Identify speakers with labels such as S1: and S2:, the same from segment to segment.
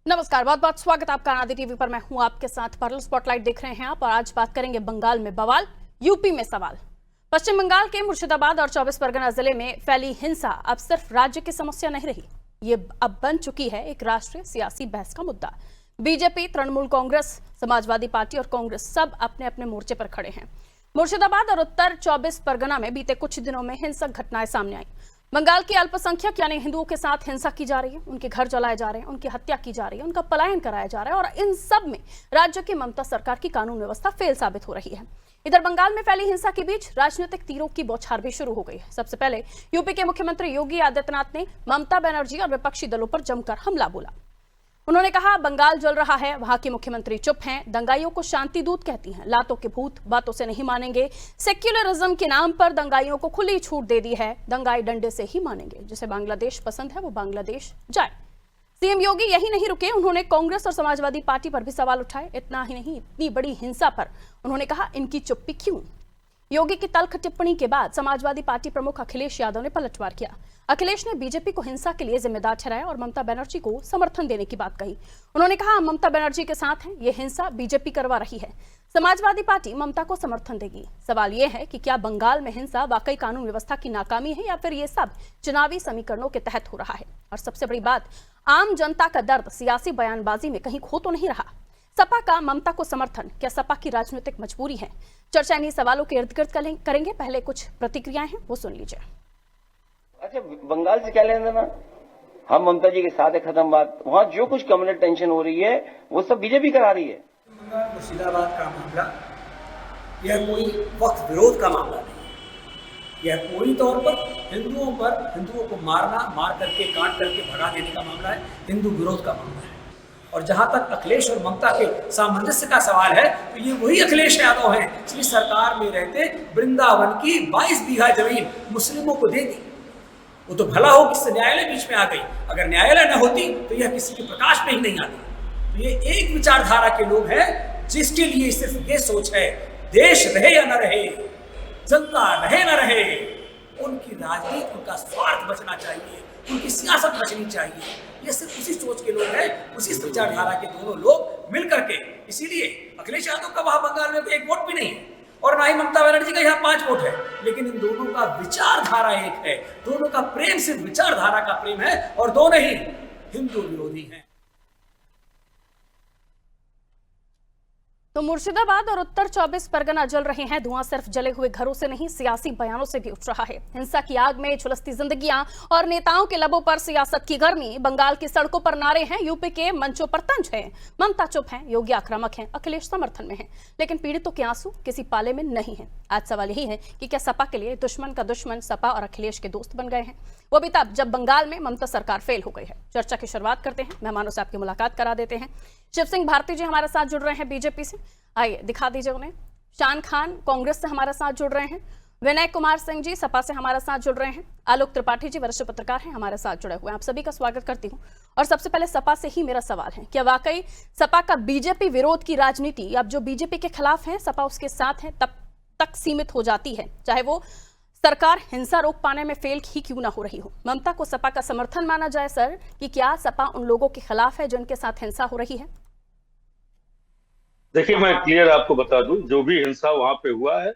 S1: नमस्कार, बहुत बहुत स्वागत आपका आनंद टीवी पर। मैं हूं आपके साथ परल। स्पॉटलाइट देख रहे हैं आप और आज बात करेंगे बंगाल में बवाल, यूपी में सवाल। पश्चिम बंगाल के मुर्शिदाबाद और 24 परगना जिले में फैली हिंसा अब सिर्फ राज्य की समस्या नहीं रही, ये अब बन चुकी है एक राष्ट्रीय सियासी बहस का मुद्दा। बीजेपी, तृणमूल कांग्रेस, समाजवादी पार्टी और कांग्रेस सब अपने अपने मोर्चे पर खड़े हैं। मुर्शिदाबाद और उत्तर 24 परगना में बीते कुछ दिनों में हिंसक घटनाएं सामने आई। बंगाल की अल्पसंख्यक यानी हिंदुओं के साथ हिंसा की जा रही है, उनके घर जलाए जा रहे हैं, उनकी हत्या की जा रही है, उनका पलायन कराया जा रहा है और इन सब में राज्य की ममता सरकार की कानून व्यवस्था फेल साबित हो रही है। इधर बंगाल में फैली हिंसा के बीच राजनीतिक तीरों की बौछार भी शुरू हो गई है। सबसे पहले यूपी के मुख्यमंत्री योगी आदित्यनाथ ने ममता बनर्जी और विपक्षी दलों पर जमकर हमला बोला। उन्होंने कहा, बंगाल जल रहा है, वहां की मुख्यमंत्री चुप हैं, दंगाइयों को शांति दूत कहती हैं, लातों के भूत बातों से नहीं मानेंगे, सेक्युलरिज्म के नाम पर दंगाइयों को खुली छूट दे दी है, दंगाई डंडे से ही मानेंगे, जिसे बांग्लादेश पसंद है वो बांग्लादेश जाए। सीएम योगी यही नहीं रुके, उन्होंने कांग्रेस और समाजवादी पार्टी पर भी सवाल उठाए। इतना ही नहीं, इतनी बड़ी हिंसा पर उन्होंने कहा, इनकी चुप्पी क्यों। योगी की तल्ख टिप्पणी के बाद समाजवादी पार्टी प्रमुख अखिलेश यादव ने पलटवार किया। अखिलेश ने बीजेपी को हिंसा के लिए जिम्मेदार ठहराया और ममता बनर्जी को समर्थन देने की बात कही। उन्होंने कहा, हम ममता बनर्जी के साथ हैं, ये हिंसा बीजेपी करवा रही है, समाजवादी पार्टी ममता को समर्थन देगी। सवाल ये है कि क्या बंगाल में हिंसा वाकई कानून व्यवस्था की नाकामी है या फिर ये सब चुनावी समीकरणों के तहत हो रहा है। और सबसे बड़ी बात, आम जनता का दर्द सियासी बयानबाजी में कहीं खो तो नहीं रहा। सपा का ममता को समर्थन क्या सपा की राजनीतिक मजबूरी है? चर्चा इन्हीं सवालों के इर्द गिर्द करेंगे। पहले कुछ प्रतिक्रियाएं हैं, वो सुन लीजिए।
S2: अच्छा, बंगाल से क्या लेना देना? हम ममता जी के साथ है, खत्म बात। वहां जो कुछ कम्युनल टेंशन हो रही है वो सब बीजेपी करा रही है।
S3: बंगाल मुर्शिदाबाद का मामला यह कोई वक्त विरोध का मामला नहीं है। यह पूरी तौर पर हिंदुओं को मार करके काट करके भगा देने का मामला है, हिंदू विरोध का मामला है। और जहां तक अखिलेश और ममता के सामंजस्य का सवाल है तो ये वही अखिलेश यादव हैं जिस सरकार में रहते वृंदावन की 22 बीघा जमीन मुस्लिमों को दे दी। वो तो भला हो कि न्यायालय बीच में आ गई, अगर न्यायालय न होती तो यह किसी के प्रकाश में ही नहीं आती। तो ये एक विचारधारा के लोग हैं जिसके लिए सिर्फ ये सोच है, देश रहे या न रहे, जनता रहे न रहे, उनकी राजनीति, उनका स्वार्थ बचना चाहिए, उनकी सियासत बचनी चाहिए। ये सिर्फ उसी सोच के लोग हैं, उसी विचारधारा के दोनों लोग मिल करके। इसीलिए अखिलेश यादव का वहां बंगाल में एक वोट भी नहीं है और ना ही ममता बनर्जी का यहाँ 5 वोट है, लेकिन इन दोनों का विचारधारा एक है, दोनों का प्रेम सिर्फ विचारधारा का प्रेम है और दोनों ही हिंदू विरोधी हैं।
S1: तो मुर्शिदाबाद और उत्तर 24 परगना जल रहे हैं। धुआं सिर्फ जले हुए घरों से नहीं, सियासी बयानों से भी उठ रहा है। हिंसा की आग में झुलसती जिंदगियां और नेताओं के लबों पर सियासत की गर्मी। बंगाल की सड़कों पर नारे हैं, यूपी के मंचों पर तंज है। ममता चुप है, योगी आक्रामक हैं, अखिलेश समर्थन में है, लेकिन पीड़ितों के आंसू किसी पाले में नहीं है। आज सवाल यही है कि क्या सपा के लिए दुश्मन का दुश्मन सपा और अखिलेश के दोस्त बन गए हैं, वो भी तब जब बंगाल में ममता सरकार फेल हो गई है। चर्चा की शुरुआत करते हैं, मेहमानों से आपकी मुलाकात करा देते हैं। शिव सिंह भारती जी हमारे साथ जुड़ रहे हैं बीजेपी से, आइए दिखा दीजिए उन्हें। शान खान कांग्रेस से हमारे साथ जुड़ रहे हैं। विनय कुमार सिंह जी सपा से हमारे साथ जुड़ रहे हैं। आलोक त्रिपाठी जी वरिष्ठ पत्रकार हैं, हमारे साथ जुड़े हुए हैं। आप सभी का स्वागत करती हूं। और सबसे पहले सपा से ही मेरा सवाल है, क्या वाकई सपा का बीजेपी विरोध की राजनीति अब जो बीजेपी के खिलाफ है, सपा उसके साथ है, तब तक सीमित हो जाती है, चाहे वो सरकार हिंसा रोक पाने में फेल ही क्यों ना हो रही हो? ममता को सपा का समर्थन माना जाए सर, कि क्या सपा उन लोगों के खिलाफ है जिनके साथ हिंसा हो रही है?
S4: देखिए, मैं क्लियर आपको बता दूं, जो भी हिंसा वहां पे हुआ है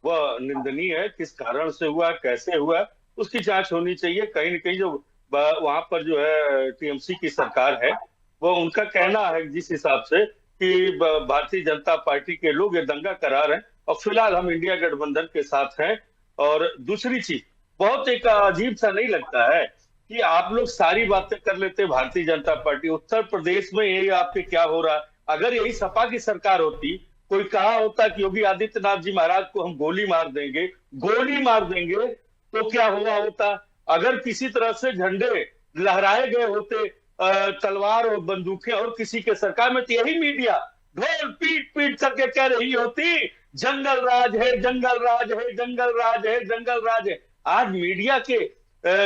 S4: वह निंदनीय है। किस कारण से हुआ, कैसे हुआ, उसकी जांच होनी चाहिए। कहीं न कहीं जो वहां पर जो है टीएमसी की सरकार है, वो उनका कहना है जिस हिसाब से कि भारतीय जनता पार्टी के लोग ये दंगा करा रहे हैं और फिलहाल हम इंडिया गठबंधन के साथ हैं। और दूसरी चीज, बहुत एक अजीब सा नहीं लगता है कि आप लोग सारी बातें कर लेते भारतीय जनता पार्टी, उत्तर प्रदेश में ये आपके क्या हो रहा है? अगर यही सपा की सरकार होती, कोई कहा होता कि योगी आदित्यनाथ जी महाराज को हम गोली मार देंगे, तो क्या हुआ होता? अगर किसी तरह से झंडे लहराए गए होते, तलवार और बंदूकें और किसी के सरकार में, तो यही मीडिया ढोल पीट पीट करके कह रही होती जंगल राज है, जंगल राज है, जंगल राज है, जंगल राज है। आज मीडिया के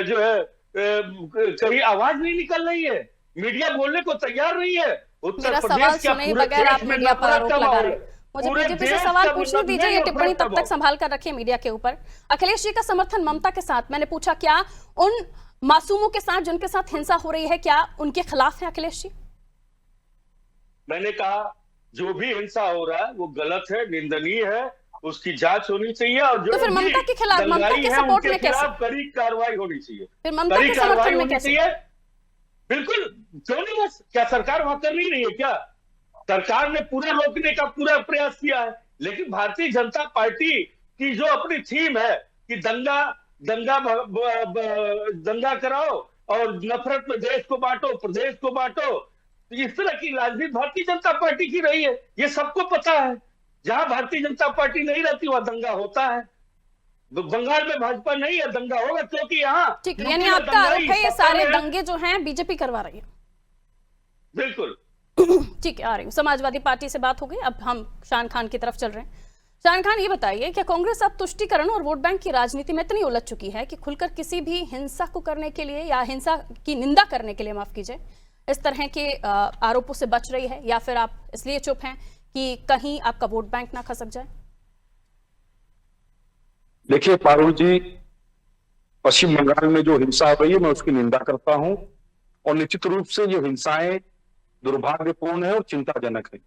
S4: जो है कहीं आवाज नहीं निकल रही है, मीडिया बोलने को तैयार नहीं है।
S1: मेरा सवाल सुने बगैर आप मीडिया पर आरोप लगा रहे हैं। मुझे बीजेपी से सवाल पूछने दीजिए, ये टिप्पणी तब तक संभाल कर रखिए मीडिया के ऊपर। अखिलेश जी का समर्थन ममता के साथ, मैंने पूछा क्या उन मासूमों के साथ जिनके साथ हिंसा हो रही है, क्या उनके खिलाफ है अखिलेश जी?
S4: मैंने कहा जो भी हिंसा हो रहा है वो गलत है, निंदनीय है, उसकी जांच होनी चाहिए और जो
S1: तो फिर ममता के खिलाफ, ममता
S4: दंगाई
S1: के
S4: है
S1: सपोर्ट
S4: उनके
S1: में कैसे?
S4: खिलाफ कड़ी कार्रवाई होनी चाहिए।
S1: फिर ममता
S4: कड़ी
S1: के
S4: कार्रवाई
S1: समर्थन में
S4: होनी
S1: कैसे?
S4: चाहिए, बिल्कुल। क्यों नहीं है? क्या सरकार वहां कर नहीं रही है क्या? सरकार ने पूरा रोकने का पूरा प्रयास किया है, लेकिन भारतीय जनता पार्टी की जो अपनी थीम है कि दंगा दंगा दंगा कराओ और नफरत में देश को बांटो, प्रदेश को बांटो, तो इस तरह की राजनीति भारतीय जनता पार्टी की रही है, ये सबको पता है। जहां भारतीय जनता पार्टी नहीं रहती वहां दंगा होता है। बंगाल में भाजपा नहीं है, दंगा होगा, क्योंकि यहाँ
S1: ठीक है, यानी आपका आरोप है ये सारे दंगे जो हैं बीजेपी करवा रही है।
S4: बिल्कुल।
S1: ठीक है, आ रही हूँ। समाजवादी पार्टी से बात हो गई, अब हम शान खान की तरफ चल रहे हैं। शान खान, ये बताइए, क्या कांग्रेस अब तुष्टीकरण और वोट बैंक की राजनीति में इतनी उलझ चुकी है कि खुलकर किसी भी हिंसा को करने के लिए या हिंसा की निंदा करने के लिए, माफ कीजिए, इस तरह के आरोपों से बच रही है, या फिर आप इसलिए चुप हैं कि कहीं आपका वोट बैंक ना खसक जाए?
S5: देखिए पारुल जी, पश्चिम बंगाल में जो हिंसा हो रही है मैं उसकी निंदा करता हूं और निश्चित रूप से ये हिंसाएं दुर्भाग्यपूर्ण है और चिंताजनक है।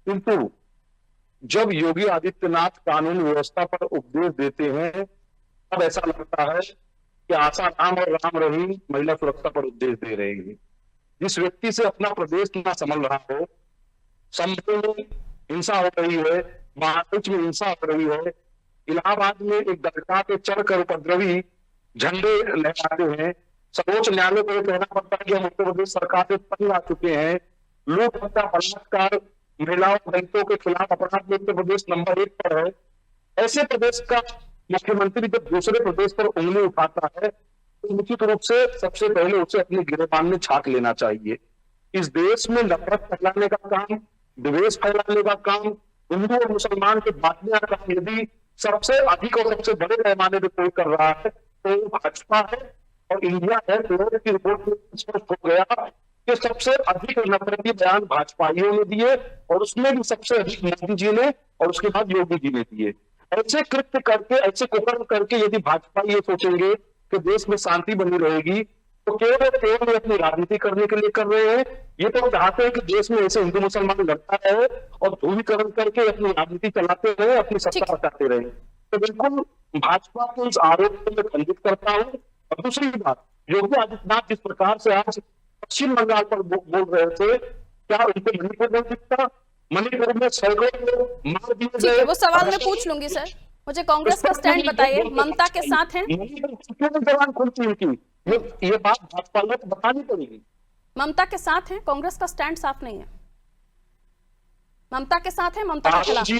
S5: किंतु जब योगी आदित्यनाथ कानून व्यवस्था पर उपदेश देते हैं तब ऐसा लगता है कि आशा राम और राम रहीम महिला सुरक्षा पर उपदेश दे रहे हैं। जिस व्यक्ति से अपना प्रदेश ना संभल रहा हो, संभल में हिंसा हो रही है, महाराष्ट्र में हिंसा हो रही है, इलाहाबाद में एक दरगाह पे चढ़कर उपद्रवी झंडे लहराते हैं, सर्वोच्च न्यायालय को कहना पड़ता है कि हम उत्तर प्रदेश सरकार से तंग आ चुके हैं, लोक हत्या, बलात्कार, महिलाओं दलितों के खिलाफ अपराध में उत्तर प्रदेश नंबर 1 पर है। ऐसे प्रदेश का मुख्यमंत्री जब दूसरे प्रदेश पर उंगली उठाता है तो निश्चित रूप से सबसे पहले उसे अपनी गिरबान में झांक लेना चाहिए। इस देश में नफरत फैलाने का काम, द्वेष फैलाने का काम, हिंदू और मुसलमान के बांटने का काम यदि सबसे अधिक और सबसे बड़े पैमाने पर कोई कर रहा है तो भाजपा है और इंडिया है। की रिपोर्ट में स्पष्ट हो गया कि सबसे अधिक नफरती बयान भाजपाइयों ने दिए और उसमें भी सबसे अधिक मोदी जी ने और उसके बाद योगी जी ने दिए। ऐसे कृत्य करके, ऐसे कुकर्म करके यदि भाजपा ये सोचेंगे कि देश में शांति बनी रहेगी तो केवल अपनी राजनीति करने के लिए कर रहे हैं। ये तो चाहते हैं कि देश में ऐसे हिंदू मुसलमान लड़ता रहे और ध्रुवीकरण करके अपनी राजनीति चलाते रहे, अपनी सत्ता बचाते रहे। तो बिल्कुल भाजपा के इस आरोप को मैं खंडित करता हूँ। और दूसरी बात, योगी आदित्यनाथ जिस प्रकार से आज पश्चिम बंगाल पर बोल रहे थे, क्या उनको मणिपुर नहीं दिखता? मणिपुर में सैकड़ों मार दिए गए।
S1: ठीक है, वो सवाल मैं पूछ लूंगी सर। मुझे कांग्रेस का स्टैंड बताइए, ममता के साथ हैं?
S5: जवान खुलती उनकी ये बात भाजपा को बतानी पड़ेगी।
S1: ममता के साथ हैं? कांग्रेस का स्टैंड साफ नहीं है। ममता के साथ है, ममता के खिलाफ?
S5: जी,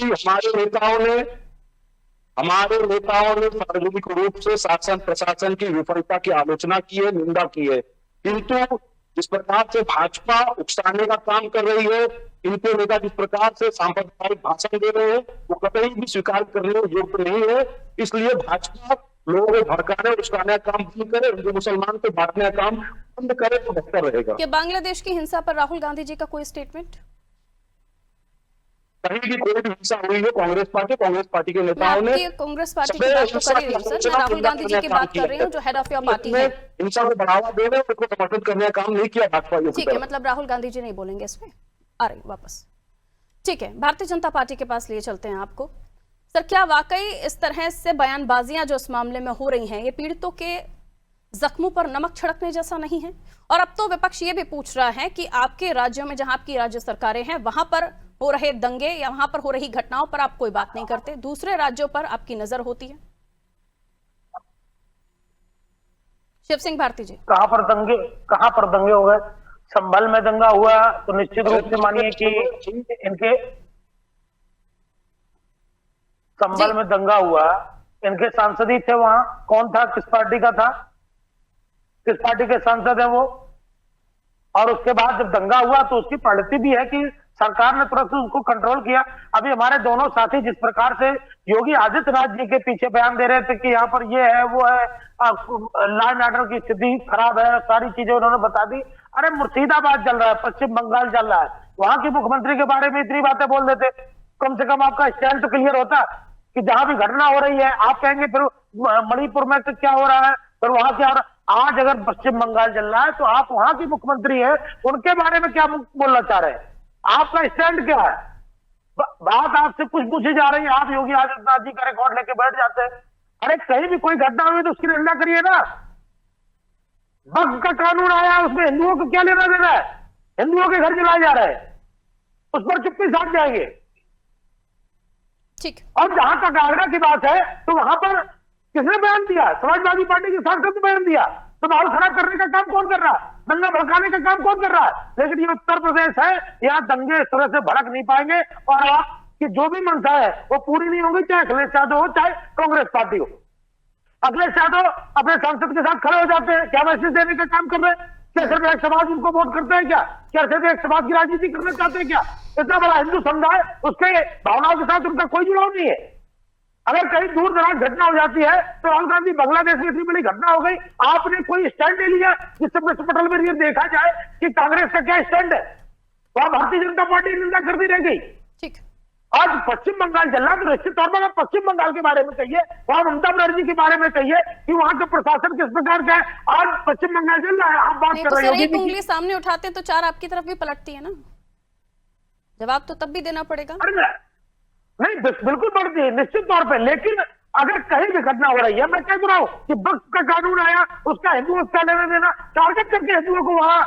S5: हमारे नेताओं ने सार्वजनिक रूप से शासन प्रशासन की विफलता की आलोचना की है, निंदा की है। किंतु जिस प्रकार से भाजपा उकसाने का काम कर रही है, इनके नेता जिस प्रकार से सांप्रदायिक भाषण दे रहे हैं, वो कतई भी स्वीकार करने योग्य नहीं है। इसलिए भाजपा लोगों को भड़काने उकसाने का काम बंद करे, हिंदू मुसलमान को बांटने का काम बंद करे तो बेहतर रहेगा।
S1: कि बांग्लादेश की हिंसा पर राहुल गांधी जी का कोई स्टेटमेंट?
S5: कहीं भी कोई भी हिंसा हुई है, कांग्रेस पार्टी के नेताओं ने,
S1: कांग्रेस पार्टी की बात तो कर ही रही हूँ सर, मैं राहुल गांधी जी की बात कर रही हूँ जो हेड ऑफ योर पार्टी है।
S5: हिंसा को बढ़ावा दे रहे, उसको समर्थन करने का काम नहीं किया भाजपा।
S1: ठीक है, मतलब राहुल गांधी जी नहीं बोलेंगे इसमें? आ रही वापस। ठीक है, भारतीय जनता पार्टी के पास लिए चलते हैं आपको। सर, क्या वाकई इस तरह से बयानबाजियां जो इस मामले में हो रही हैं, ये पीड़ितों के जख्मों पर नमक छिड़कने जैसा नहीं है? और अब तो विपक्ष ये भी पूछ रहा है कि आपके राज्यों में, जहां आपकी राज्य सरकारें हैं, वहां पर हो रहे दंगे या वहां पर हो रही घटनाओं पर आप कोई बात नहीं करते, दूसरे राज्यों पर आपकी नजर होती है। शिव सिंह भारती जी,
S6: कहां पर दंगे हो गए? संभल में दंगा हुआ तो निश्चित रूप से मानिए कि इनके संभल में दंगा हुआ, इनके सांसद ही थे वहां। कौन था, किस पार्टी का था, किस पार्टी के सांसद है वो? और उसके बाद जब दंगा हुआ तो उसकी परिणति भी है कि सरकार ने तुरंत उसको कंट्रोल किया। अभी हमारे दोनों साथी जिस प्रकार से योगी आदित्यनाथ जी के पीछे बयान दे रहे थे कि यहाँ पर ये है वो है, लॉ एंड ऑर्डर की स्थिति खराब है, सारी चीजें उन्होंने बता दी। अरे मुर्शिदाबाद चल रहा है, पश्चिम बंगाल चल रहा है, वहां की मुख्यमंत्री के बारे में इतनी बातें बोल देते, कम से कम आपका स्टैंड तो क्लियर होता कि जहां भी घटना हो रही है आप कहेंगे फिर मणिपुर में तो क्या हो रहा है, फिर वहां क्या हो रहा है। आज अगर पश्चिम बंगाल चल रहा है तो आप वहां की मुख्यमंत्री है, उनके बारे में क्या बोलना चाह रहे हैं? आपका स्टैंड क्या है? बात आपसे कुछ पूछी जा रही है, आप योगी आदित्यनाथ जी का रिकॉर्ड लेके बैठ जाते हैं। अरे कहीं भी कोई घटना हुई तो उसकी निंदा करिए ना। वक्फ का कानून आया, उसमें हिंदुओं को क्या लेना देना है? हिंदुओं के घर जलाए जा रहे हैं, उस पर चुप्पी साध जाएंगे।
S1: ठीक।
S6: और जहां तक आगरा की बात है तो वहां पर किसने बयान दिया? समाजवादी पार्टी के सांसद ने बयान दिया। तो माहौल खराब करने का काम कौन कर रहा है? दंगा भड़काने का काम कौन कर रहा है? लेकिन ये उत्तर प्रदेश है, यहाँ दंगे इस तरह से भड़क नहीं पाएंगे और आपकी जो भी मंशा है वो पूरी नहीं होगी, चाहे अखिलेश यादव हो चाहे कांग्रेस पार्टी हो। अखिलेश यादव अपने सांसद के साथ खड़े हो जाते हैं, क्या मैसेज देने का काम कर रहे हैं? क्या सिर्फ एक समाज उनको वोट करते हैं क्या? क्या सिर्फ एक समाज की राजनीति करना चाहते हैं क्या? इतना बड़ा हिंदू समुदाय, उसके भावनाओं के साथ उनका कोई जुड़ाव नहीं है। अगर कहीं दूर दराज घटना हो जाती है तो राहुल गांधी बांग्लादेश में इतनी बड़ी घटना हो गई, आपने कोई स्टैंड ले लिया जिससे प्रश्न पटल में ये देखा जाए कि कांग्रेस का क्या स्टैंड है? वहां भारतीय जनता पार्टी निंदा करती रह गई।
S1: ठीक।
S6: आज पश्चिम बंगाल जल रहा, तो निश्चित तौर पर पश्चिम बंगाल के बारे में कहिए, वहां ममता बनर्जी के बारे में कहिए कि वहां का प्रशासन किस प्रकार का है। आज पश्चिम बंगाल जल रहा है, आप बात कर
S1: तो
S6: रहे
S1: सर
S6: हो
S1: एक उंगली सामने उठाते हैं तो चार आपकी तरफ भी पलटती है ना, जवाब तो तब भी देना पड़ेगा।
S6: नहीं, बिल्कुल बढ़ती है निश्चित तौर पे। लेकिन अगर कहीं भी घटना हो रही है, मैं कह रहा हूं कि वक्फ का कानून आया, उसका हिंदुओं का लेना देना, टारगेट करके हिंदुओं को वहां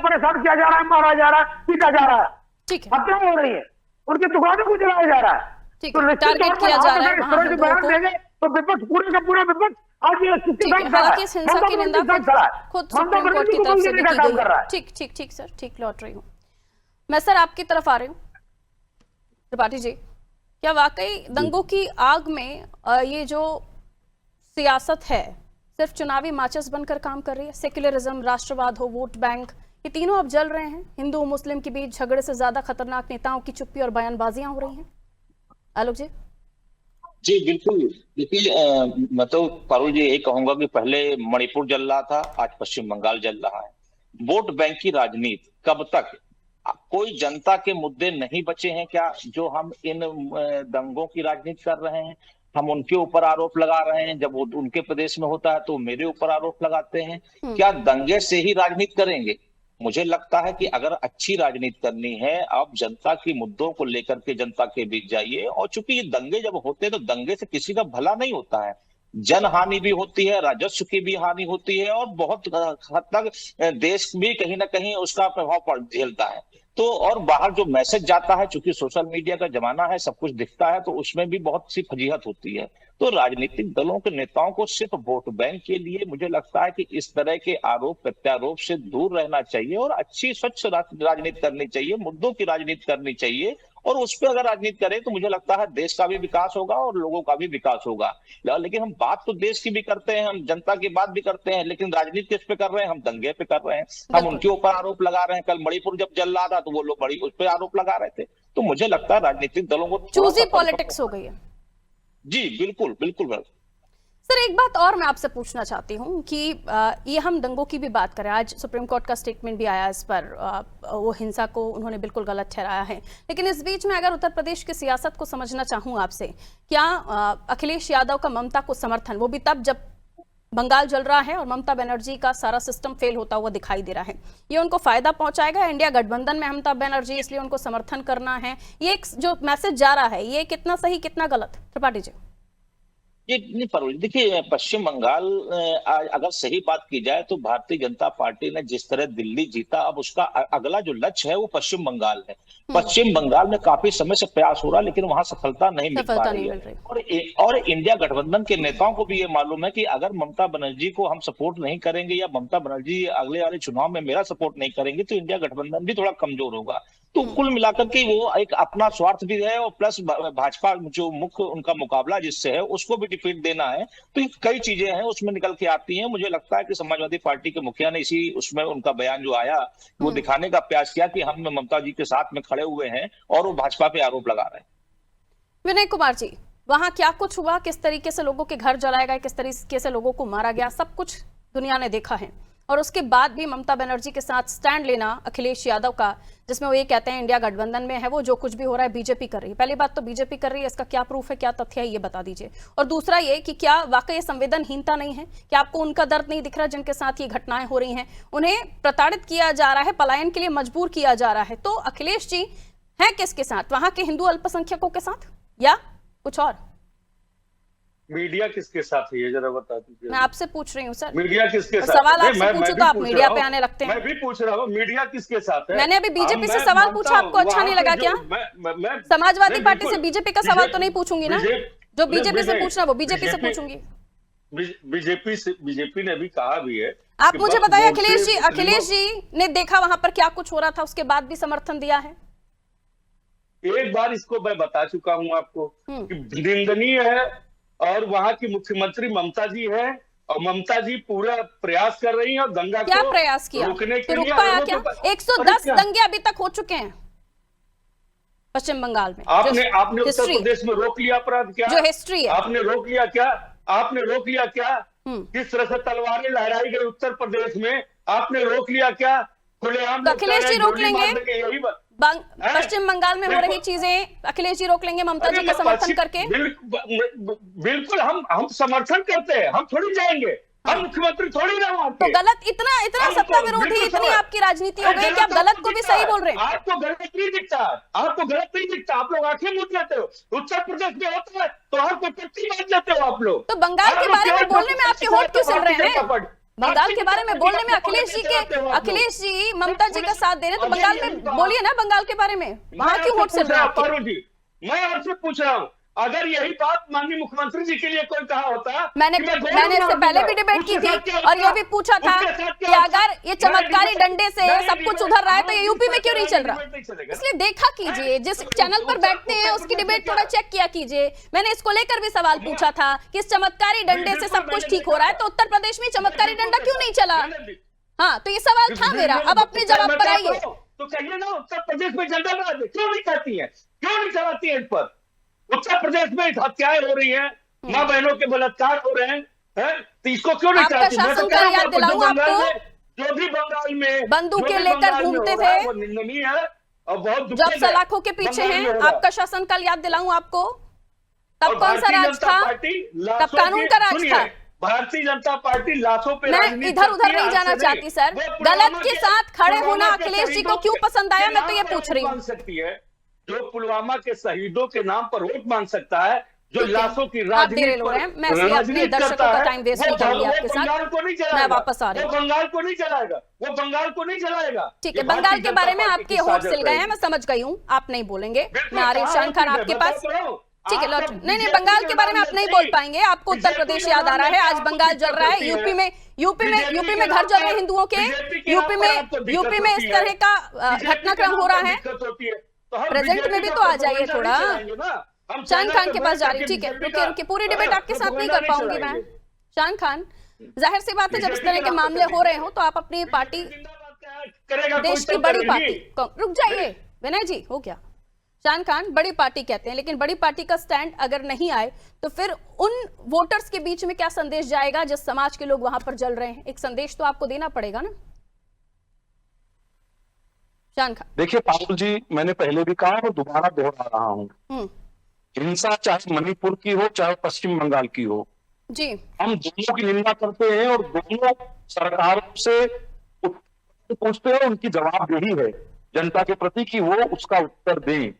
S6: परेशान किया जा रहा है, मारा जा रहा है, पीटा जा रहा है,
S1: ठीक है,
S6: हत्या हो रही है, उनकी दुकानों को जलाया जा रहा है।
S1: ठीक
S6: तो
S1: है,
S6: निश्चित तौर
S1: टारगेट
S6: पर
S1: किया जा
S6: आप
S1: रहा है
S6: अगर इस
S1: वहां
S6: तरह से
S1: हिंदुओं
S6: बयान
S1: को।
S6: देंगे तो विपक्ष, पूरे का पूरा विपक्ष आज ये स्थिति
S1: ठीक है,
S6: खड़ा है।
S1: हालांकि इस हिंसा
S6: ममता
S1: की निंदा
S6: बनर्जी खड़ा है।
S1: खुद
S6: ममता
S1: सुप्रीम कोर्ट
S6: बनर्जी
S1: की
S6: को
S1: तरफ से
S6: बोलने
S1: भी
S6: का
S1: की
S6: काम
S1: गई
S6: कर
S1: है।
S6: रहा है।
S1: ठीक ठीक ठीक सर, ठीक लौट रही हूँ मैं। सर आपकी तरफ आ रही हूँ त्रिपाठी जी, क्या वाकई दंगों की आग में ये जो सियासत है सिर्फ चुनावी माचिस बनकर काम कर रही है? सेक्युलरिज्म, राष्ट्रवाद हो, वोट बैंक, ये तीनों अब जल रहे हैं। हिंदू मुस्लिम के बीच झगड़े से ज्यादा खतरनाक नेताओं की चुप्पी और बयानबाजियां हो रही हैं। आलोक जी।
S7: जी बिल्कुल। देखिए मैं तो पारुल जी यही कहूंगा कि पहले मणिपुर जल रहा था, आज पश्चिम बंगाल जल रहा है। वोट बैंक की राजनीति कब तक? कोई जनता के मुद्दे नहीं बचे हैं क्या जो हम इन दंगों की राजनीति कर रहे हैं? हम उनके ऊपर आरोप लगा रहे हैं, जब उनके प्रदेश में होता है तो मेरे ऊपर आरोप लगाते हैं। क्या दंगे से ही राजनीति करेंगे? मुझे लगता है कि अगर अच्छी राजनीति करनी है, आप जनता के मुद्दों को लेकर के जनता के बीच जाइए। और चूंकि ये दंगे जब होते हैं तो दंगे से किसी का भला नहीं होता है, जन हानि भी होती है, राजस्व की भी हानि होती है और बहुत हद तक देश भी कहीं ना कहीं उसका प्रभाव झेलता है। तो और बाहर जो मैसेज जाता है, चूंकि सोशल मीडिया का जमाना है, सब कुछ दिखता है, तो उसमें भी बहुत सी फजीहत होती है। तो राजनीतिक दलों के नेताओं को सिर्फ वोट बैंक के लिए मुझे लगता है कि इस तरह के आरोप प्रत्यारोप से दूर रहना चाहिए और अच्छी स्वच्छ राजनीति करनी चाहिए, मुद्दों की राजनीति करनी चाहिए। और उस पर अगर राजनीति करें तो मुझे लगता है देश का भी विकास होगा और लोगों का भी विकास होगा। लेकिन हम बात तो देश की भी करते हैं, हम जनता की बात भी करते हैं, लेकिन राजनीति किस पे कर रहे हैं? हम दंगे पे कर रहे हैं, हम उनके ऊपर आरोप लगा रहे हैं। कल मणिपुर जब जल रहा था तो वो लोग बड़ी उस पर आरोप लगा रहे थे। तो मुझे लगता है राजनीतिक दलों को
S1: चूजी पॉलिटिक्स हो गई है।
S7: जी बिल्कुल बिल्कुल।
S1: सर एक बात और मैं आपसे पूछना चाहती हूँ कि ये हम दंगों की भी बात करें, आज सुप्रीम कोर्ट का स्टेटमेंट भी आया इस पर, वो हिंसा को उन्होंने बिल्कुल गलत ठहराया है। लेकिन इस बीच में अगर उत्तर प्रदेश की सियासत को समझना चाहूँ आपसे, क्या अखिलेश यादव का ममता को समर्थन, वो भी तब जब बंगाल जल रहा है और ममता बनर्जी का सारा सिस्टम फेल होता हुआ दिखाई दे रहा है, ये उनको फायदा पहुंचाएगा? इंडिया गठबंधन में ममता बनर्जी इसलिए उनको समर्थन करना है, ये एक जो मैसेज जा रहा है, ये कितना सही कितना गलत? त्रिपाठी जी।
S7: ये नहीं पारुल, देखिए पश्चिम बंगाल अगर सही बात की जाए तो भारतीय जनता पार्टी ने जिस तरह दिल्ली जीता, अब उसका अगला जो लक्ष्य है वो पश्चिम बंगाल है। पश्चिम बंगाल में काफी समय से प्रयास हो रहा है लेकिन वहां सफलता नहीं मिल पा रही है। और इंडिया गठबंधन के नेताओं को भी ये मालूम है कि अगर ममता बनर्जी को हम सपोर्ट नहीं करेंगे या ममता बनर्जी अगले वाले चुनाव में मेरा सपोर्ट नहीं करेंगे तो इंडिया गठबंधन भी थोड़ा कमजोर होगा। तो कुल मिलाकर के वो एक अपना स्वार्थ भी है और प्लस भाजपा जो मुख्य उनका मुकाबला जिससे है उसको भी डिफीट देना है। तो कई चीजें हैं उसमें निकल के आती हैं। मुझे लगता है कि समाजवादी पार्टी के मुखिया ने इसी उसमें उनका बयान जो आया वो दिखाने का प्रयास किया कि हम ममता जी के साथ में खड़े हुए हैं और वो भाजपा पे आरोप लगा रहे हैं।
S1: विनय कुमार जी, वहां क्या कुछ हुआ, किस तरीके से लोगों के घर जलाए गए, किस तरीके से लोगों को मारा गया, सब कुछ दुनिया ने देखा है। और उसके बाद भी ममता बनर्जी के साथ स्टैंड लेना अखिलेश यादव का, जिसमें वो ये कहते हैं इंडिया गठबंधन में है वो, जो कुछ भी हो रहा है बीजेपी कर रही है। पहली बात तो बीजेपी कर रही है, इसका क्या प्रूफ है, क्या तथ्य है, ये बता दीजिए। और दूसरा ये कि क्या वाकई संवेदनहीनता नहीं है, क्या आपको उनका दर्द नहीं दिख रहा जिनके साथ ये घटनाएं हो रही हैं? उन्हें प्रताड़ित किया जा रहा है, पलायन के लिए मजबूर किया जा रहा है। तो अखिलेश जी हैं किसके साथ? वहां के हिंदू अल्पसंख्यकों के साथ या कुछ और?
S4: मीडिया किसके साथ है ये जरा बता दीजिए।
S1: मैं आपसे पूछ रही हूँ सर,
S4: मीडिया किसके साथ?
S1: सवाल आपसे पूछो तो आप मीडिया पे आने लगते हैं।
S4: मैं भी पूछ रहा हूँ मीडिया किसके साथ है।
S1: मैंने अभी बीजेपी से सवाल पूछा, आपको अच्छा नहीं लगा क्या? समाजवादी पार्टी से बीजेपी का सवाल तो नहीं पूछूंगी ना, जो बीजेपी से पूछना वो बीजेपी से पूछूंगी।
S4: बीजेपी ने भी कहा भी है।
S1: आप मुझे बताइए अखिलेश जी ने देखा वहां पर क्या कुछ हो रहा था, उसके बाद भी समर्थन दिया है?
S4: एक बार इसको मैं बता चुका हूं आपको कि निंदनीय है, और वहां की मुख्यमंत्री ममता जी है, और ममता जी पूरा प्रयास कर रही हैं और दंगा
S1: क्या
S4: को
S1: प्रयास किया,
S4: रोकने के
S1: रुक
S4: लिए।
S1: पाया क्या? 110 दंगे अभी तक हो चुके हैं पश्चिम बंगाल में।
S4: आपने उत्तर प्रदेश में रोक लिया अपराध क्या?
S1: जो हिस्ट्री है
S4: आपने रोक लिया क्या? आपने रोक लिया क्या? किस तरह से तलवारें लहराई गई उत्तर प्रदेश में, आपने रोक लिया क्या? खुलेआम
S1: अखिलेश जी रोक लेंगे?
S4: यही
S1: पश्चिम बंगाल में हो रही चीजें अखिलेश जी रोक लेंगे ममता जी का समर्थन करके?
S4: बिल्कुल हम समर्थन करते हैं, हम थोड़ी जाएंगे, हम मुख्यमंत्री थोड़ी ना वहां।
S1: तो गलत इतना सत्ता विरोधी इतनी आपकी राजनीति हो गई कि आप गलत को भी सही बोल रहे हैं।
S4: आपको गलत नहीं दिखता, आपको गलत नहीं दिखता, आप लोग आंखें मूंद लेते हो। उत्तर प्रदेश में होता है तो आपको पट्टी बांध लेते हो आप लोग।
S1: तो बंगाल के बारे में बोलने में आपके होठ क्यों चल रहे हैं? बंगाल के बारे में बोलने में अखिलेश जी ममता जी का साथ दे रहे हैं, तो बंगाल में बोलिए ना, बंगाल के बारे में वहां क्यों होठ चल रहे हैं?
S4: पारुल जी, मैं आपसे पूछ रहा हूँ, अगर यही बात माननीय मुख्यमंत्री जी के लिए कोई कहा होता।
S1: मैंने इससे पहले भी डिबेट की थी और ये भी पूछा था कि अगर ये चमत्कारी डंडे से सब कुछ उधर रहा है तो ये यूपी में क्यों नहीं चल रहा? इसलिए देखा कीजिए, जिस चैनल पर बैठते हैं उसकी डिबेट थोड़ा चेक किया कीजिए। मैंने इसको लेकर भी सवाल पूछा था कि इस चमत्कारी डंडे से सब कुछ ठीक हो रहा है तो उत्तर प्रदेश में चमत्कारी डंडा क्यों नहीं चला? हाँ, तो ये सवाल था मेरा। अब अपने जवाब पर आइए।
S4: तो कहिए ना, उत्तर प्रदेश में झंडा क्यों नहीं कहती है, क्यों नहीं चलाती है? इन पर उत्तर प्रदेश में हत्याएं हो रही हैं, माँ बहनों के बलात्कार हो रहे हैं, तो इसको क्यों नहीं चलाती?
S1: शासन का याद दिलाऊं आपको,
S4: जो भी बंगाल में
S1: बंदूकें लेकर घूमते थे,
S4: वो निंदनीय है और बहुत
S1: जब सलाखों के पीछे हैं। आपका शासनकाल याद दिलाऊं आपको, तब कौन सा राज था? तब कानून का राज था।
S4: भारतीय जनता पार्टी लाशों पे
S1: मैं इधर उधर नहीं जाना चाहती सर, गलत के साथ खड़े होना अखिलेश जी को क्यों पसंद आया, मैं तो ये पूछ रही हूँ।
S4: जो पुलवामा के शहीदों के नाम पर वोट मांग सकता है, जो लाशों की राजनीति
S1: दर्शकों का टाइम वेस्ट नहीं करूंगी आपके साथ, मैं वापस आ रही हूँ।
S4: बंगाल को नहीं चलाएगा, वो बंगाल को नहीं चलाएगा।
S1: ठीक है, बंगाल के बारे में आपके होठ सिल गए हैं, मैं समझ गई हूँ, आप नहीं बोलेंगे। मैं आ रही हूँ शान खान आपके पास। ठीक है, लौट। नहीं, बंगाल के बारे में आप नहीं बोल पाएंगे, आपको उत्तर प्रदेश याद आ रहा है। आज बंगाल जल रहा है, यूपी में घर जल रहे हैं हिंदुओं के, यूपी में इस तरह का घटनाक्रम हो रहा है। प्रेजेंट में भी तो आ जाइए थोड़ा। शान खान के पास जा रही, ठीक है, रुकिए, पूरी डिबेट आपके साथ नहीं कर पाऊंगी मैं। शान खान, जाहिर सी बात है जब इस तरह के मामले हो रहे हो तो आप अपनी पार्टी, देश की बड़ी पार्टी, रुक जाइए विनय जी, हो गया। शान खान बड़ी पार्टी कहते हैं, लेकिन बड़ी पार्टी का स्टैंड अगर नहीं आए तो फिर उन वोटर्स के बीच में क्या संदेश जाएगा जिस समाज के लोग वहां पर जल रहे हैं? एक संदेश तो आपको देना पड़ेगा ना शान खान।
S5: देखिए पारुल जी, मैंने पहले भी कहा और दोबारा दोहरा रहा हूँ, हिंसा चाहे मणिपुर की हो चाहे पश्चिम बंगाल की हो
S1: जी, हम
S5: दोनों की निंदा करते हैं और दोनों सरकारों से पूछते हैं, उनकी जवाबदेही है जनता के प्रति कि वो उसका उत्तर दें।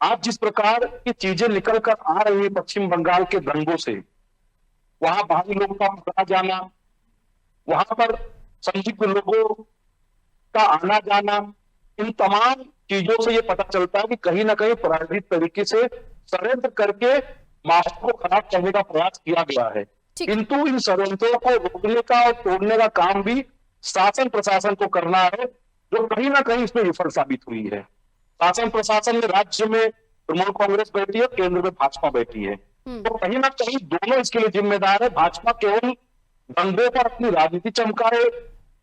S5: आज जिस प्रकार की चीजें निकल कर आ रही है पश्चिम बंगाल के दंगों से, वहां बाहरी लोगों का पकड़ा जाना, वहां पर संदिग्ध लोगों का आना जाना, इन तमाम चीजों से ये पता चलता है कि कहीं ना कहीं प्रायोजित तरीके से षड्यंत्र करके माहौल को खराब करने का प्रयास किया गया है। किंतु इन षड्यंत्रों को रोकने का और तोड़ने का काम भी शासन प्रशासन को करना है, जो कहीं ना कहीं इसमें विफल साबित हुई है। शासन प्रशासन में राज्य में तृणमूल कांग्रेस बैठी है, केंद्र में भाजपा बैठी है, तो कहीं ना कहीं दोनों इसके लिए जिम्मेदार है। भाजपा केवल दंगों पर अपनी राजनीति चमकाए,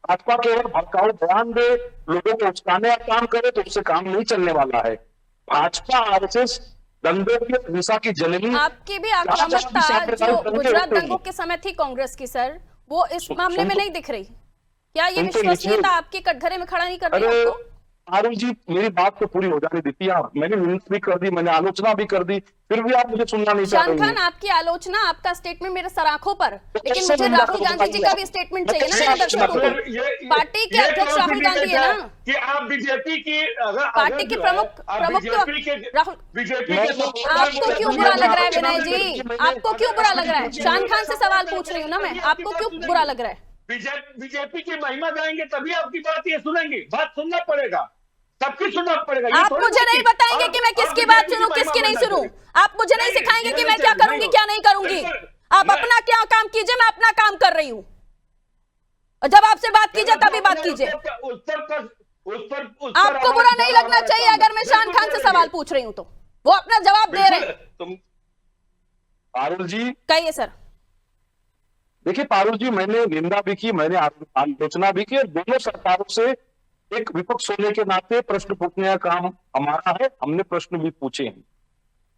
S5: भाजपा केवल भड़काऊ बयान दे, लोगों को उकसाने का काम करे तो उससे काम नहीं चलने वाला है। भाजपा आरएसएस दंगों की हिंसा की जननी।
S1: आपकी भी आक्रामकता जो गुजरात दंगों के समय थी कांग्रेस की सर, वो इस मामले में नहीं दिख रही। क्या ये
S5: उनको
S1: विश्वसनीयता आपके कटघरे में खड़ा नहीं कर रही
S5: अरे
S1: आपको?
S5: आरुण जी, मेरी बात तो पूरी हो जाने दीजिए आप। मैंने निंदा भी कर दी, मैंने आलोचना भी कर दी, फिर भी आप मुझे सुनना नहीं चाह
S1: शान
S5: रही
S1: खान,
S5: हैं।
S1: आपकी आलोचना, आपका स्टेटमेंट मेरे सराखों पर, लेकिन
S5: कैसे
S1: मुझे
S5: निंदा
S1: राहुल
S5: करूं
S1: गांधी जी
S5: बताइए
S1: का
S5: आप?
S1: भी स्टेटमेंट
S5: मैं
S1: चाहिए ना
S5: कैसे
S1: मेरे दर्शकों
S5: मतलब
S1: को। पार्टी के अध्यक्ष राहुल गांधी है ना,
S4: कि आप बीजेपी की अगर
S1: पार्टी के प्रमुख तो राहुल,
S4: बीजेपी
S1: आपको क्यों बुरा लग रहा है विनय जी? आपको क्यों बुरा लग रहा है? शान खान से सवाल पूछ रही हूँ ना मैं, आपको क्यों बुरा लग रहा है?
S4: बीजेपी की महिमा गाएंगे तभी आपकी बात ये सुनेंगे। बात सुनना पड़ेगा, सबकी सुनना पड़ेगा।
S1: आप मुझे नहीं बताएंगे कि मैं किसकी बात सुनूं, किसकी नहीं सुनूं। आप मुझे नहीं सिखाएंगे कि मैं क्या करूंगी, क्या नहीं करूंगी। आप अपना क्या काम कीजिए, मैं अपना काम कर रही हूं। और जब आपसे बात कीजिए तभी बात कीजिए। आपको बुरा नहीं लगना चाहिए अगर मैं शान खान से सवाल पूछ रही हूं तो वो अपना जवाब दे रहे हैं।
S5: पारुल जी,
S1: कहिए सर।
S5: देखिए पारुल जी, मैंने निंदा भी की, मैंने आलोचना भी की, और दोनों सरकारों से एक विपक्ष होने के नाते प्रश्न पूछने का काम हमारा है। हमने प्रश्न भी पूछे हैं,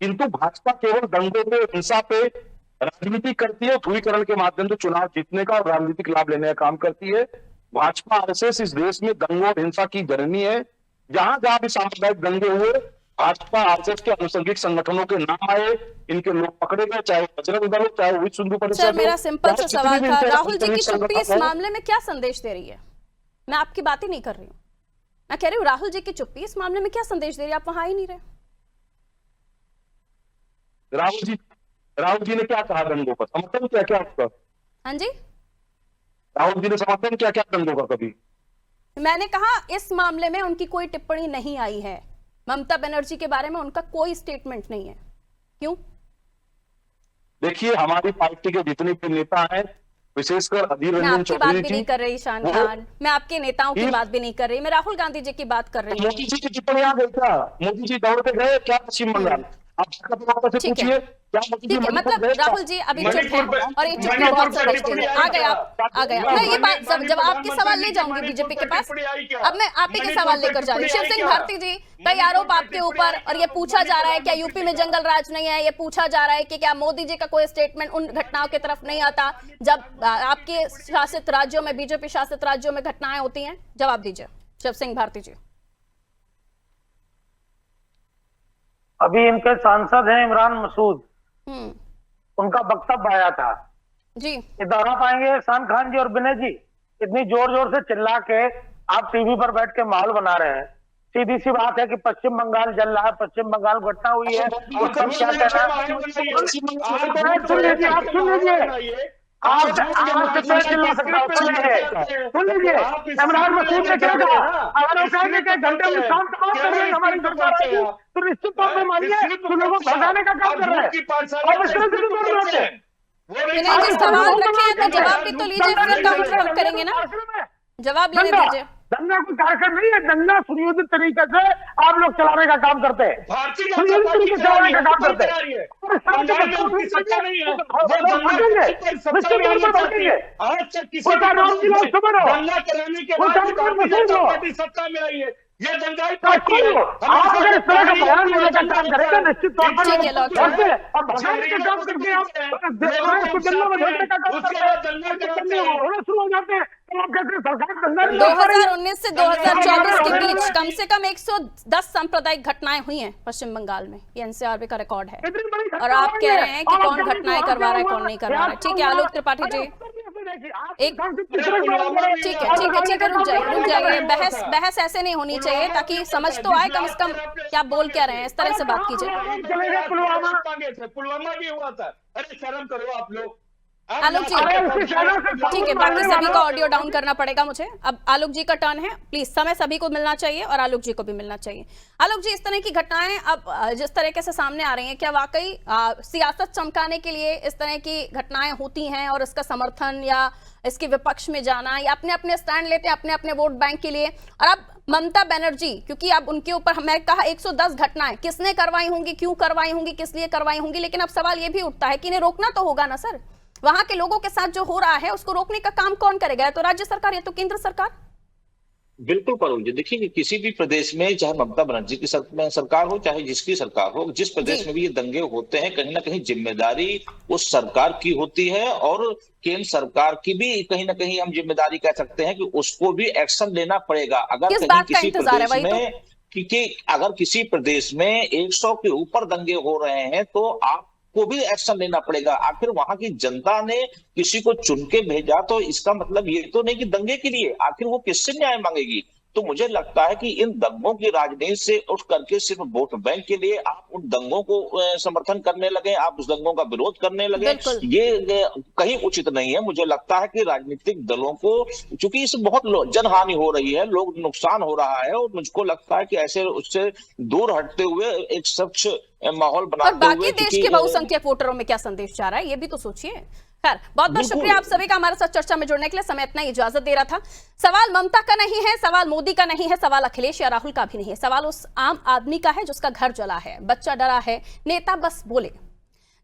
S5: किंतु भाजपा केवल दंगों पे, हिंसा पे राजनीति करती है, ध्रुवीकरण के माध्यम से चुनाव जीतने का और राजनीतिक लाभ लेने का काम करती है। भाजपा आरएसएस इस देश में दंगों और हिंसा की जननी है। जहां जहां भी सांप्रदायिक दंगे हुए, भाजपा आरएसएस के अनुषंगिक संगठनों के नाम आए, इनके लोग पकड़े गए, चाहे बजरंग दल हो, चाहे विश्व हिंदू परिषद हो।
S1: सर मेरा सिंपल सा सवाल था, राहुल जी की चुप्पी
S5: संगठन
S1: इस
S5: है।
S1: मामले में क्या संदेश दे रही है? मैं आपकी बात ही नहीं कर रही हूँ, मैं कह रही हूँ राहुल जी की चुप्पी इस मामले में क्या संदेश दे रही है? आप वहां ही नहीं रहे।
S5: राहुल जी ने क्या कहा दंगों पर? समर्थन क्या क्या उसका?
S1: हाँ जी,
S5: राहुल जी ने समर्थन क्या क्या दंगों का? कभी
S1: मैंने कहा इस मामले में उनकी कोई टिप्पणी नहीं आई है। ममता बनर्जी के बारे में उनका कोई स्टेटमेंट नहीं है। क्यों?
S5: देखिए, हमारी पार्टी के जितने भी नेता हैं, विशेषकर अधीर
S1: मैं
S5: रंजन
S1: आपकी बात
S5: चौधरी
S1: भी
S5: जी,
S1: नहीं कर रही शान खान, मैं आपके नेताओं की बात भी नहीं कर रही, मैं राहुल गांधी जी की बात कर रही हूँ।
S5: मोदी जी की टिप्पणी आ गई क्या? मोदी जी दौड़ पे गए क्या पश्चिम बंगाल? आप से
S1: ठीक है।
S5: पूछिए, क्या मोदी जी
S1: ठीक है,
S5: मणिपुर
S1: मतलब
S5: गए क्या?
S1: राहुल जी अभी चुप है और ये चुप्पी बहुत संदेश दे रहे हैं। आ गया आ गया। मैं ये बात जब आपके सवाल ले जाऊंगी बीजेपी के पास, अब मैं आप ही के सवाल लेकर जा रही हूँ। शिव सिंह भारती जी, कई आरोप आपके ऊपर, और ये पूछा जा रहा है क्या यूपी में जंगल राज नहीं है? ये पूछा जा रहा है कि क्या मोदी जी का कोई स्टेटमेंट उन घटनाओं की तरफ नहीं आता जब आपके शासित राज्यों में, बीजेपी शासित राज्यों में घटनाएं होती हैं? जवाब दीजिए शिव सिंह भारती जी।
S6: अभी इनके सांसद हैं इमरान मसूद, उनका वक्तव्य आया था
S1: जी,
S6: ये दोहरा पाएंगे शान खान जी और विनय जी? इतनी जोर जोर से चिल्ला के आप टीवी पर बैठ के माहौल बना रहे हैं। सीधी सी बात है कि पश्चिम बंगाल जल रहा है, पश्चिम बंगाल घटना हुई है, और सब क्या कह रहे हैं? सुन लीजिए, आप सुन लीजिए, आप कितना चिल्ला सकता हूँ? सुन लीजिए, इमरान मसूद ने क्या कहा? अगर वो कहेंगे कि घंटे में शांत तमाम कर रहे हैं हमारी सरकार आएगी, तो निश्चित तौर पर मानिए तो लोगों को भगाने का काम कर रहे हैं। अब इस तरह से नहीं कर रहे हैं।
S1: विनय जी सवाल रखे हैं तो जवाब भी तो लीजिए, फिर काउंटर हम करेंगे ना, जवाब लेने दीजिए।
S6: दंगा कोई कार्यक्रम नहीं है, दंगा सुनियोजित तरीके से आप लोग चलाने का काम करते हैं, सुनियोजित तरीके से चलाने का काम करते हैं। उसका नाम की लोग समझो, उसका नाम मसूद हो,
S4: सत्ता में आई है, ये दंगाई
S6: पार्टी है। आप अगर इस तरह का बयान देने का काम करेंगे निश्चित तौर पर
S1: ठीक है,
S6: लोग समझते हैं, और भगाने का काम करके आप को जंगलों में ढोने का काम करते हैं, होना शुरू हो जाते हैं। तो आप कहते हैं सरकार दंगा नहीं कर रही है।
S1: 2019 से 2024 के बीच कम से कम 110 सांप्रदायिक घटनाएं हुई हैं पश्चिम बंगाल में, ये एनसीआरबी का रिकॉर्ड है। और आप कह रहे हैं कि कौन घटनाएं करवा रहा है, कौन नहीं करवा रहा है। ठीक है आलोक त्रिपाठी जी, एक ठीक है, रुक जाइए। बहस ऐसे नहीं होनी चाहिए, ताकि समझ तो आए कम से कम क्या बोल क्या रहे हैं, इस तरह से बात कीजिए।
S4: पुलवामा भी हुआ था, अरे शर्म करो आप लोग।
S1: आलोक जी ठीक है, बाकी सभी का ऑडियो डाउन करना पड़ेगा मुझे। अब आलोक जी का टर्न है, प्लीज समय सभी को मिलना चाहिए और आलोक जी को भी मिलना चाहिए। आलोक जी, इस तरह की घटनाएं अब जिस तरीके से सामने आ रही हैं, क्या वाकई सियासत चमकाने के लिए इस तरह की घटनाएं होती हैं और इसका समर्थन या इसके विपक्ष में जाना, या अपने अपने स्टैंड लेते हैं अपने अपने वोट बैंक के लिए? और अब ममता बनर्जी, क्योंकि अब उनके ऊपर मैं कहा 110 घटनाएं किसने करवाई होंगी, क्यों करवाई होंगी, किस लिए करवाई होंगी, लेकिन अब सवाल यह भी उठता है कि इन्हें रोकना तो होगा ना सर। वहां के लोगों के साथ जो हो रहा है उसको रोकने का काम कौन करेगा? या तो राज्य सरकार या तो केंद्र सरकार।
S7: बिल्कुल परुण जी, देखिए कि किसी भी प्रदेश में, चाहे ममता बनर्जी की सरकार हो, चाहे जिसकी सरकार हो, जिस प्रदेश में भी ये दंगे होते हैं, कहीं ना कहीं जिम्मेदारी उस सरकार की होती है, और केंद्र सरकार की भी कहीं ना कहीं हम जिम्मेदारी कह सकते हैं कि उसको भी एक्शन लेना पड़ेगा। अगर
S1: किस
S7: कहीं
S1: बात का
S7: किसी
S1: इंतजार है,
S7: प्रदेश
S1: वही तो?
S7: में कि अगर किसी प्रदेश में 100 के ऊपर दंगे हो रहे हैं तो आपको भी एक्शन लेना पड़ेगा। आखिर वहां की जनता ने किसी को चुन के भेजा, तो इसका मतलब ये तो नहीं कि दंगे के लिए, आखिर वो किससे न्याय मांगेगी। तो मुझे लगता है कि इन दंगों की राजनीति से उठ करके सिर्फ वोट बैंक के लिए आप उन दंगों को समर्थन करने लगे, आप उस दंगों का विरोध करने लगे,
S1: बिल्कुल।
S7: ये कहीं उचित नहीं है। मुझे लगता है कि राजनीतिक दलों को, चूंकि इससे बहुत जनहानि हो रही है, लोग नुकसान हो रहा है, और मुझको लगता है कि ऐसे उससे दूर हटते हुए एक स्वच्छ माहौल
S1: और
S7: बनाते
S1: बाकी
S7: हुए,
S1: देश के बहुसंख्यक वोटरों में क्या संदेश जा रहा है, ये भी तो सोचिए। खैर, बहुत बहुत
S7: बिल्कुल।
S1: शुक्रिया आप सभी का हमारे साथ चर्चा में जुड़ने के लिए। समय इतना ही इजाजत दे रहा था। सवाल ममता का नहीं है, सवाल मोदी का नहीं है, सवाल अखिलेश या राहुल का भी नहीं है, सवाल उस आम आदमी का है जिसका घर जला है, बच्चा डरा है, नेता बस बोले।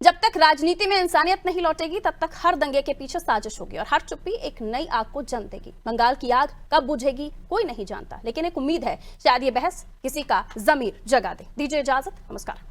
S1: जब तक राजनीति में इंसानियत नहीं लौटेगी तब तक हर दंगे के पीछे साजिश होगी और हर चुप्पी एक नई आग को जन्म देगी। बंगाल की आग कब बुझेगी कोई नहीं जानता, लेकिन एक उम्मीद है शायद ये बहस किसी का जमीर जगा दे। दीजिए इजाजत, नमस्कार।